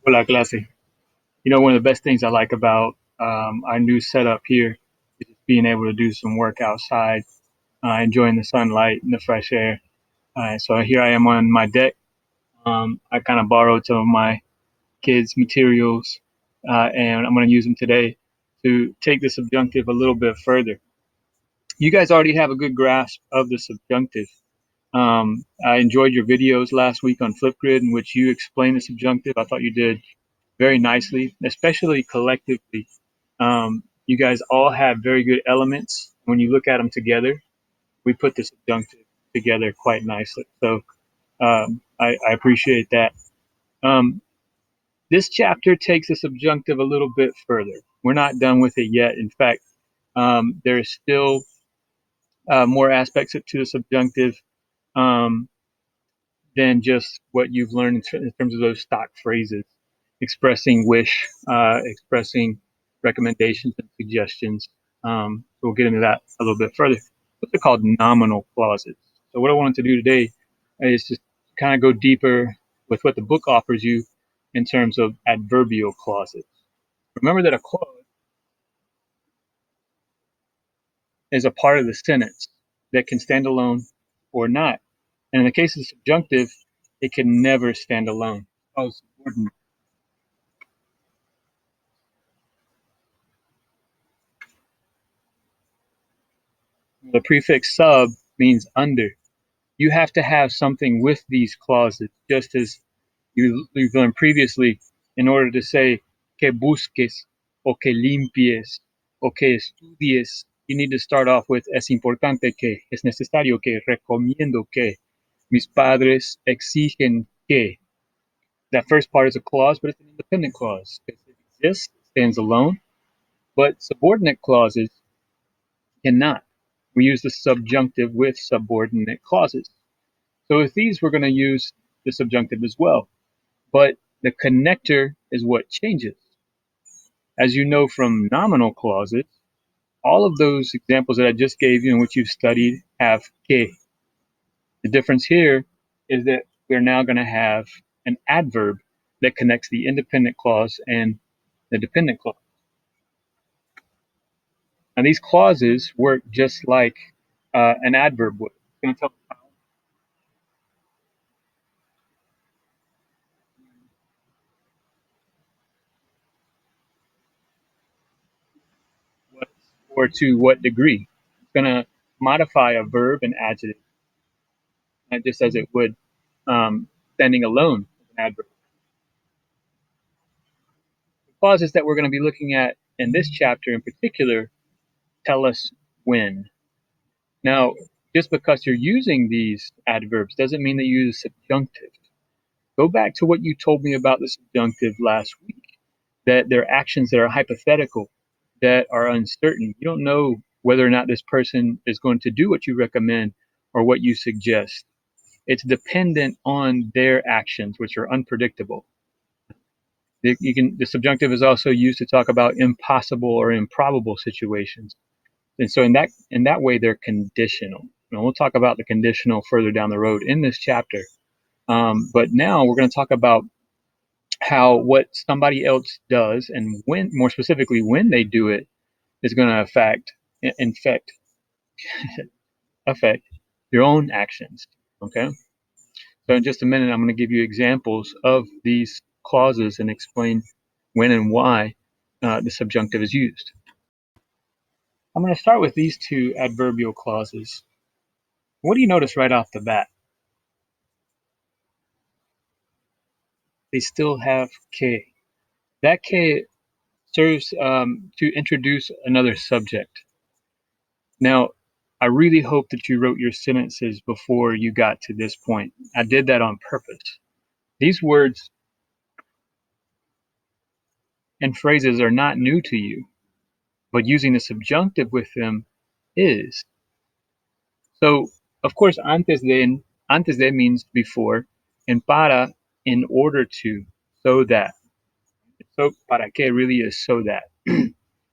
Hola, clase. One of the best things I like about our new setup here is just being able to do some work outside, enjoying the sunlight and the fresh air. So here I am on my deck. I kind of borrowed some of my kids' materials, and I'm going to use them today to take the subjunctive a little bit further. You guys already have a good grasp of the subjunctive. I enjoyed your videos last week on Flipgrid in which you explained the subjunctive. I thought you did very nicely, especially collectively. You guys all have very good elements. When you look at them together, we put the subjunctive together quite nicely. So I appreciate that. Um, this chapter takes the subjunctive a little bit further. We're not done with it yet. In fact, there's still more aspects to the subjunctive. Um, than just what you've learned in terms of those stock phrases, expressing wish, expressing recommendations and suggestions. So we'll get into that a little bit further. What they're called nominal clauses. So what I wanted to do today is just kind of go deeper with what the book offers you in terms of adverbial clauses. Remember that a clause is a part of the sentence that can stand alone or not. And in the case of the subjunctive, it can never stand alone. Oh, subordinate. The prefix sub means under. You have to have something with these clauses, just as you've learned previously, in order to say que busques o que limpies o que estudies. You need to start off with es importante que, es necesario que, recomiendo que, mis padres exigen que. That first part is a clause, but it's an independent clause. It exists, it stands alone, but subordinate clauses cannot. We use the subjunctive with subordinate clauses. So with these, we're going to use the subjunctive as well. But the connector is what changes. As you know from nominal clauses, all of those examples that I just gave you and which you've studied have que. The difference here is that we're now going to have an adverb that connects the independent clause and the dependent clause. Now these clauses work just like an adverb would. It's going to tell what or to what degree. It's going to modify a verb and adjective, just as it would standing alone as an adverb. The clauses that we're going to be looking at in this chapter in particular tell us when. Now, just because you're using these adverbs doesn't mean that you use a subjunctive. Go back to what you told me about the subjunctive last week, that there are actions that are hypothetical, that are uncertain. You don't know whether or not this person is going to do what you recommend or what you suggest. It's dependent on their actions, which are unpredictable. The subjunctive is also used to talk about impossible or improbable situations. And so in that way, they're conditional. And we'll talk about the conditional further down the road in this chapter. But now we're going to talk about how what somebody else does and when, more specifically, when they do it is going to affect your own actions. Okay. So in just a minute, I'm going to give you examples of these clauses and explain when and why the subjunctive is used. I'm going to start with these two adverbial clauses. What do you notice right off the bat? They still have que. That que serves to introduce another subject. Now, I really hope that you wrote your sentences before you got to this point. I did that on purpose. These words and phrases are not new to you, but using the subjunctive with them is. So, of course, antes de means before, and para, in order to, so that. So, para que really is so that.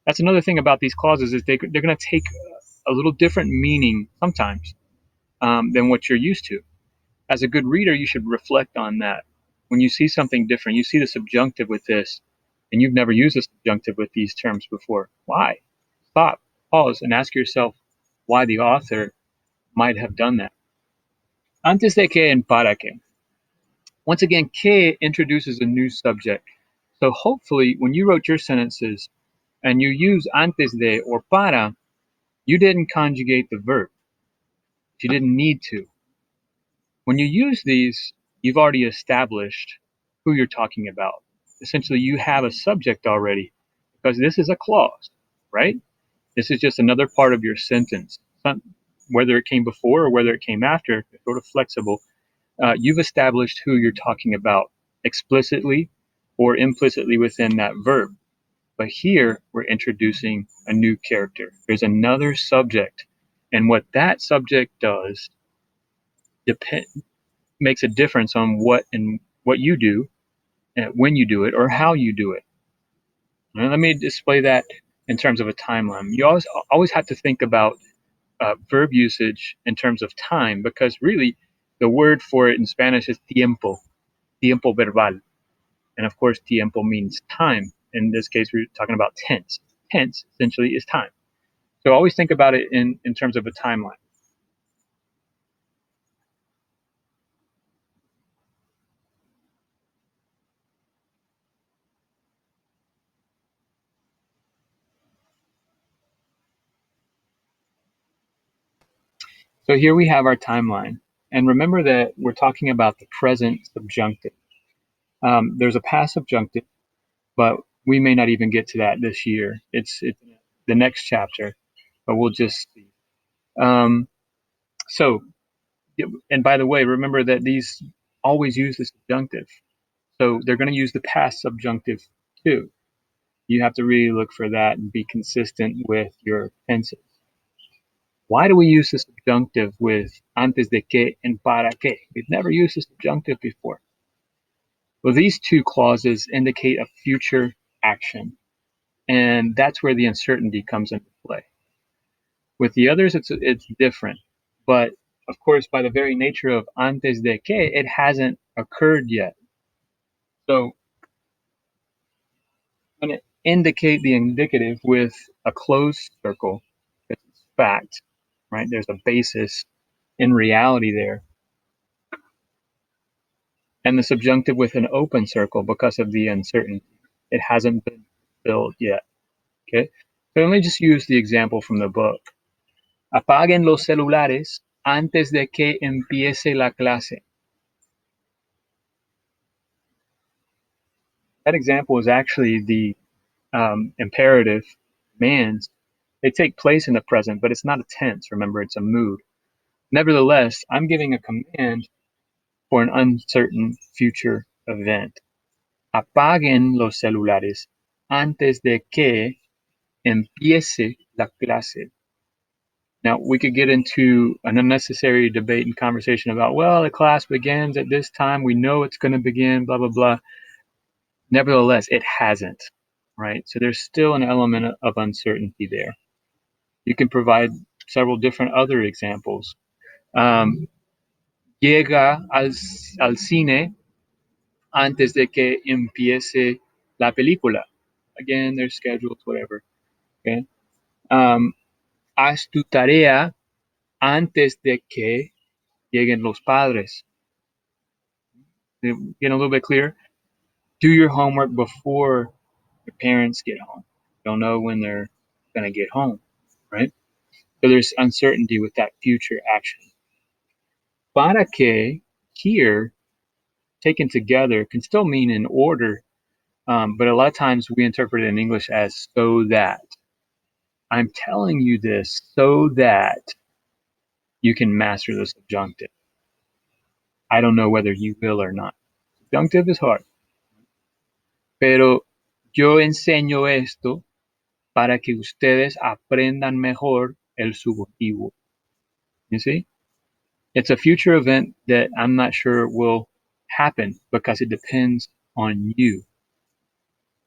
That's another thing about these clauses is they're going to take a little different meaning sometimes than what you're used to. As a good reader, you should reflect on that. when you see something different, you see the subjunctive with this, and you've never used the subjunctive with these terms before. Why? Stop, pause, and ask yourself why the author might have done that. Antes de que and para que. Once again, que introduces a new subject. So hopefully, when you wrote your sentences and you use antes de or para, you didn't conjugate the verb. You didn't need to. When you use these, you've already established who you're talking about. Essentially, you have a subject already because this is a clause, right? This is just another part of your sentence. Whether it came before or whether it came after, it's sort of flexible. You've established who you're talking about explicitly or implicitly within that verb. But here we're introducing a new character. There's another subject. And what that subject does makes a difference on what you do, when you do it, or how you do it. Now, let me display that in terms of a timeline. You always have to think about verb usage in terms of time, because really the word for it in Spanish is tiempo verbal. And of course, tiempo means time. In this case, we're talking about tense. Tense essentially is time. So always think about it in terms of a timeline. So here we have our timeline. And remember that we're talking about the present subjunctive. There's a past subjunctive, but we may not even get to that this year. It's the next chapter, but we'll just see. Um, so, and by the way, remember that these always use the subjunctive. So they're going to use the past subjunctive too. You have to really look for that and be consistent with your tenses. Why do we use the subjunctive with antes de que and para que? We've never used the subjunctive before. Well, these two clauses indicate a future action, and that's where the uncertainty comes into play. With the others, it's different, but of course, by the very nature of antes de que, it hasn't occurred yet. So I'm going to indicate the indicative with a closed circle. It's fact, right? There's a basis in reality there. And the subjunctive with an open circle because of the uncertainty. It hasn't been filled yet. Okay. So let me just use the example from the book. Apaguen los celulares antes de que empiece la clase. That example is actually the imperative commands. They take place in the present, but it's not a tense. Remember, it's a mood. Nevertheless, I'm giving a command for an uncertain future event. Apaguen los celulares antes de que empiece la clase. Now, we could get into an unnecessary debate and conversation about, well, the class begins at this time. We know it's going to begin, blah, blah, blah. Nevertheless, it hasn't, right? So there's still an element of uncertainty there. You can provide several different other examples. Llega al cine antes de que empiece la película. Again, there's schedules, whatever. Okay. Haz tu tarea antes de que lleguen los padres. Getting a little bit clearer. Do your homework before your parents get home. You don't know when they're going to get home, right? So there's uncertainty with that future action. Para que here, taken together, can still mean in order, but a lot of times we interpret it in English as so that. I'm telling you this so that you can master the subjunctive. I don't know whether you will or not. Subjunctive is hard. Pero yo enseño esto para que ustedes aprendan mejor el subjuntivo. You see? It's a future event that I'm not sure will happen because it depends on you.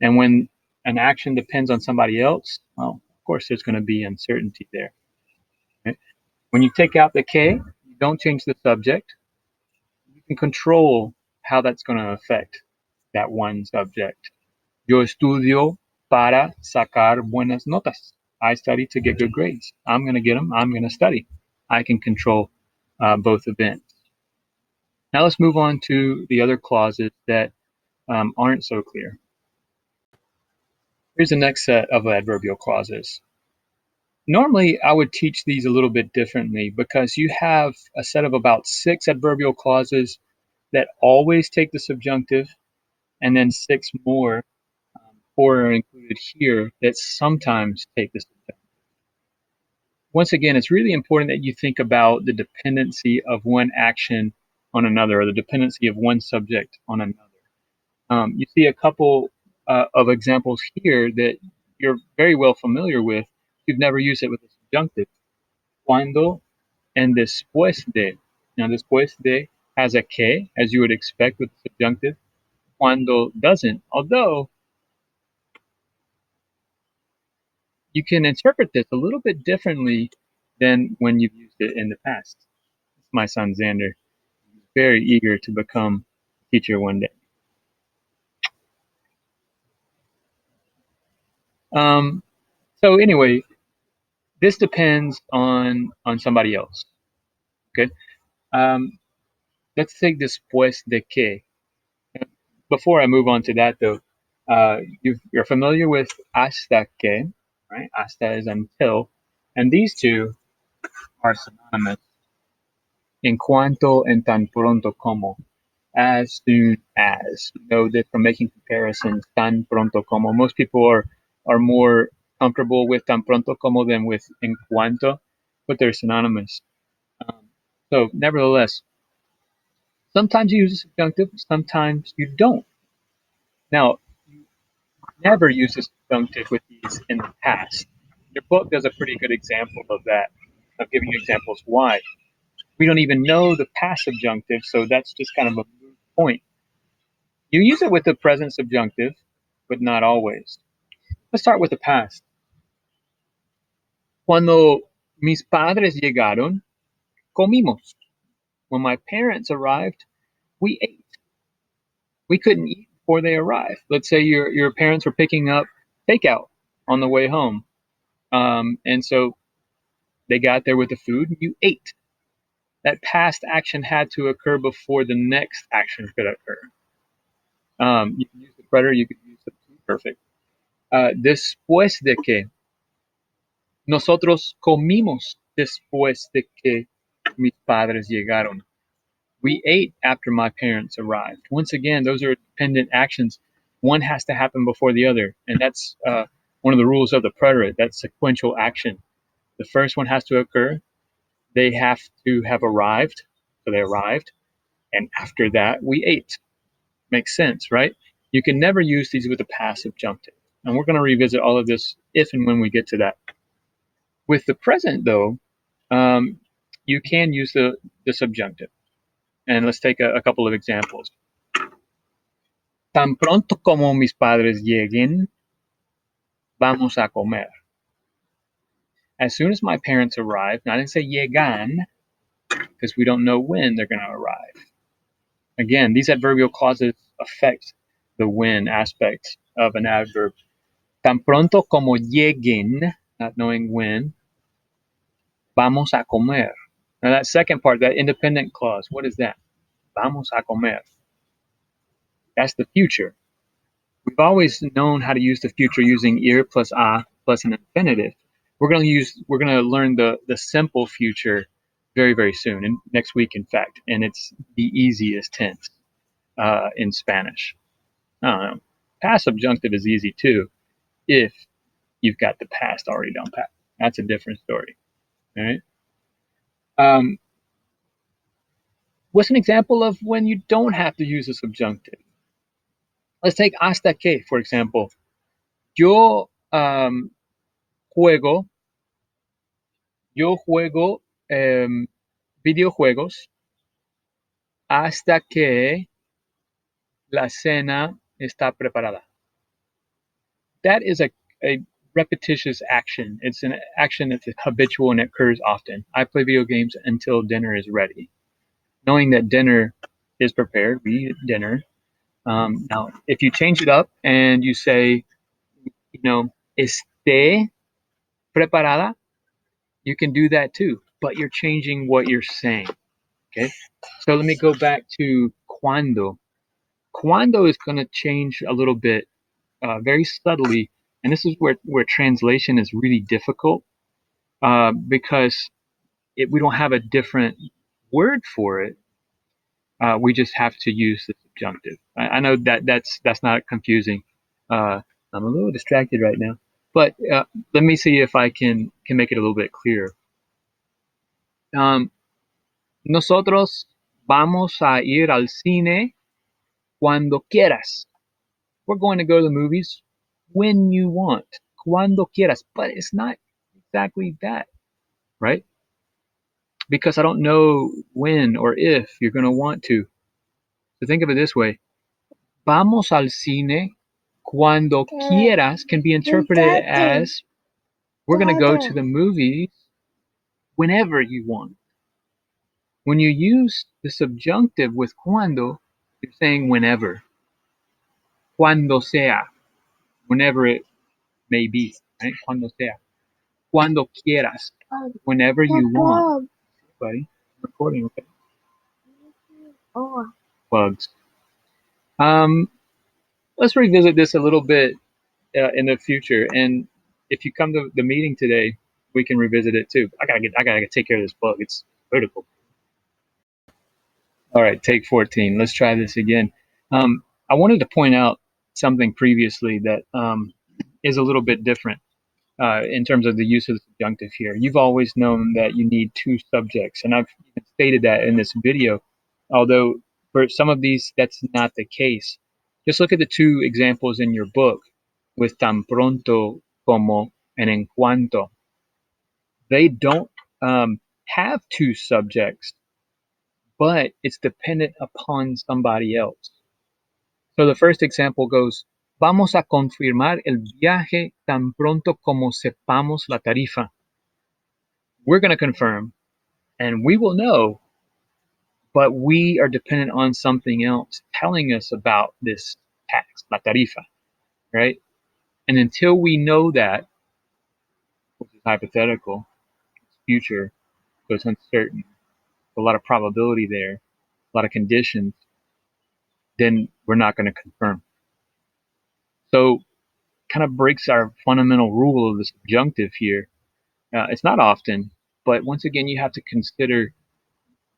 And when an action depends on somebody else, well, of course, there's going to be uncertainty there. Right? When you take out the que, you don't change the subject. You can control how that's going to affect that one subject. Yo estudio para sacar buenas notas. I study to get good grades. I'm going to get them. I'm going to study. I can control both events. Now let's move on to the other clauses that aren't so clear. Here's the next set of adverbial clauses. Normally, I would teach these a little bit differently because you have a set of about 6 adverbial clauses that always take the subjunctive, and then 6 more, 4 are included here, that sometimes take the subjunctive. Once again, it's really important that you think about the dependency of one action on another, or the dependency of one subject on another. You see a couple of examples here that you're very well familiar with. You've never used it with the subjunctive. Cuando and después de. Now, después de has a que, as you would expect with the subjunctive. Cuando doesn't, although you can interpret this a little bit differently than when you've used it in the past. My son Xander, very eager to become a teacher one day. So anyway, this depends on somebody else. Okay. Let's take después de que. Before I move on to that, though, you're familiar with hasta que, right? Hasta is until, and these two are synonymous. En cuanto and tan pronto como, as soon as. You know that from making comparisons, tan pronto como. Most people are more comfortable with tan pronto como than with en cuanto, but they're synonymous. So nevertheless, sometimes you use a subjunctive, sometimes you don't. Now, you never use a subjunctive with these in the past. Your book does a pretty good example of that, of giving examples why. We don't even know the past subjunctive, so that's just kind of a moot point. You use it with the present subjunctive, but not always. Let's start with the past. Cuando mis padres llegaron, comimos. When my parents arrived, we ate. We couldn't eat before they arrived. Let's say your parents were picking up takeout on the way home. And so they got there with the food, and you ate. That past action had to occur before the next action could occur. You can use the preterite, you could use the perfect. Después de que. Nosotros comimos después de que mis padres llegaron. We ate after my parents arrived. Once again, those are dependent actions. One has to happen before the other, and that's one of the rules of the preterite. That's sequential action. The first one has to occur. They have to have arrived, so they arrived, and after that, we ate. Makes sense, right? You can never use these with a past subjunctive, and we're going to revisit all of this if and when we get to that. With the present, though, you can use the subjunctive. And let's take a couple of examples. Tan pronto como mis padres lleguen, vamos a comer. As soon as my parents arrive, now I didn't say llegan, because we don't know when they're going to arrive. Again, these adverbial clauses affect the when aspect of an adverb. Tan pronto como lleguen, not knowing when, vamos a comer. Now that second part, that independent clause, what is that? Vamos a comer. That's the future. We've always known how to use the future using ir plus a plus an infinitive. We're going to learn the simple future very, very soon, and next week, in fact, and it's the easiest tense in Spanish. Past subjunctive is easy too, if you've got the past already down pat. That's a different story. All right. What's an example of when you don't have to use a subjunctive? Let's take hasta que, for example. Yo juego videojuegos hasta que la cena está preparada. That is a repetitious action. It's an action that's habitual and occurs often. I play video games until dinner is ready. Knowing that dinner is prepared. We eat dinner. Now, if you change it up and you say, esté preparada, you can do that too, but you're changing what you're saying. Okay. So let me go back to cuando. Cuando is going to change a little bit, very subtly. And this is where translation is really difficult because we don't have a different word for it. We just have to use the subjunctive. I know that's not confusing. I'm a little distracted right now, but let me see if I can make it a little bit clearer. Nosotros vamos a ir al cine cuando quieras. We're going to go to the movies when you want, cuando quieras. But it's not exactly that, right? Because I don't know when or if you're going to want to. So think of it this way. Vamos al cine cuando quieras can be interpreted as we're going to go to the movies whenever you want. When you use the subjunctive with cuando, you're saying whenever. Cuando sea, whenever it may be, right? Cuando sea. Cuando quieras, whenever you want. Buddy, recording, okay? Bugs. Let's revisit this a little bit in the future, and if you come to the meeting today, we can revisit it too. I gotta take care of this bug. It's critical. All right, take 14. Let's try this again. I wanted to point out something previously that is a little bit different in terms of the use of the subjunctive here. You've always known that you need two subjects, and I've stated that in this video, although for some of these, that's not the case. Just look at the two examples in your book with tan pronto como and en cuanto. They don't have two subjects, but it's dependent upon somebody else. So the first example goes, vamos a confirmar el viaje tan pronto como sepamos la tarifa. We're going to confirm and we will know, but we are dependent on something else telling us about this tax, la tarifa, right? And until we know that, which is hypothetical, it's future, so it's uncertain, a lot of probability there, a lot of conditions, then we're not going to confirm. So kind of breaks our fundamental rule of the subjunctive here. It's not often, but once again, you have to consider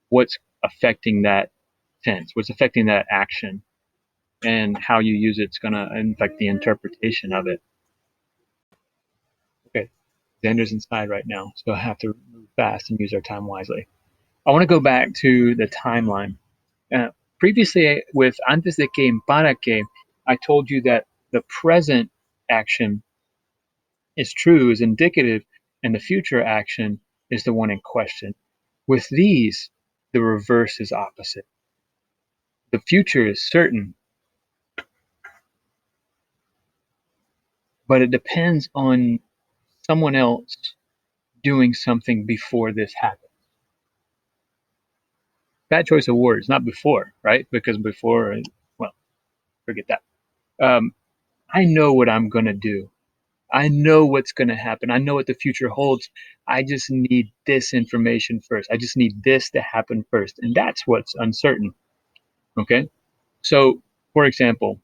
what's affecting that tense, what's affecting that action, and how you use it's going to affect the interpretation of it. Okay, Xander's inside right now, so I have to move fast and use our time wisely. I want to go back to the timeline. Previously, with antes de que, para que, I told you that the present action is true, is indicative, and the future action is the one in question. With these, the reverse is opposite. The future is certain, but it depends on someone else doing something before this happens. Bad choice of words, not before, right? Because before, well, forget that. I know what I'm going to do. I know what's going to happen. I know what the future holds. I just need this information first. I just need this to happen first. And that's what's uncertain. Okay? So, for example,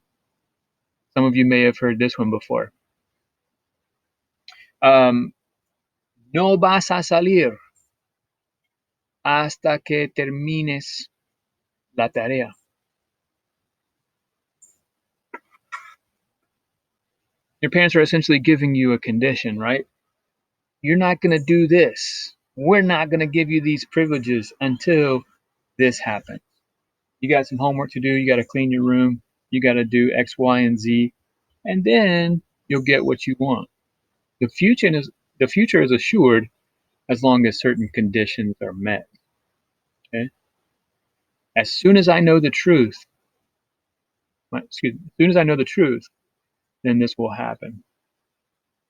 some of you may have heard this one before. No vas a salir hasta que termines la tarea. Your parents are essentially giving you a condition, right? You're not going to do this. We're not going to give you these privileges until this happens. You got some homework to do. You got to clean your room. You got to do X, Y, and Z. And then you'll get what you want. The future is assured as long as certain conditions are met. Okay? As soon as I know the truth, as soon as I know the truth, then this will happen.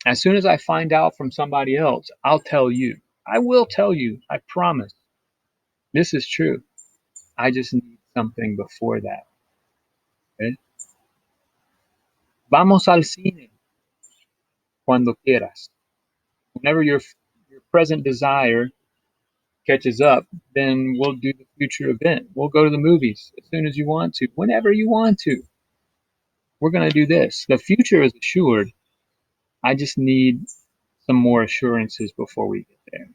As soon as I find out from somebody else, I'll tell you. I will tell you. I promise. This is true. I just need something before that. Okay? Vamos al cine cuando quieras. Whenever your present desire catches up, then we'll do the future event. We'll go to the movies as soon as you want to, whenever you want to. We're going to do this. The future is assured. I just need some more assurances before we get there.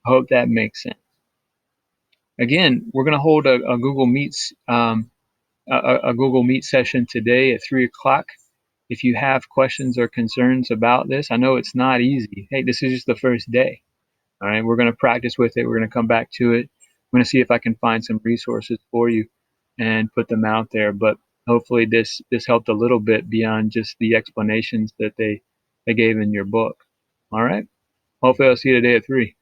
I hope that makes sense. Again, we're going to hold a Google Meets a Google Meet session today at 3 o'clock. If you have questions or concerns about this, I know it's not easy. Hey, this is just the first day. All right, we're going to practice with it. We're going to come back to it. I'm going to see if I can find some resources for you and put them out there. But hopefully this helped a little bit beyond just the explanations that they gave in your book. All right. Hopefully I'll see you today at 3.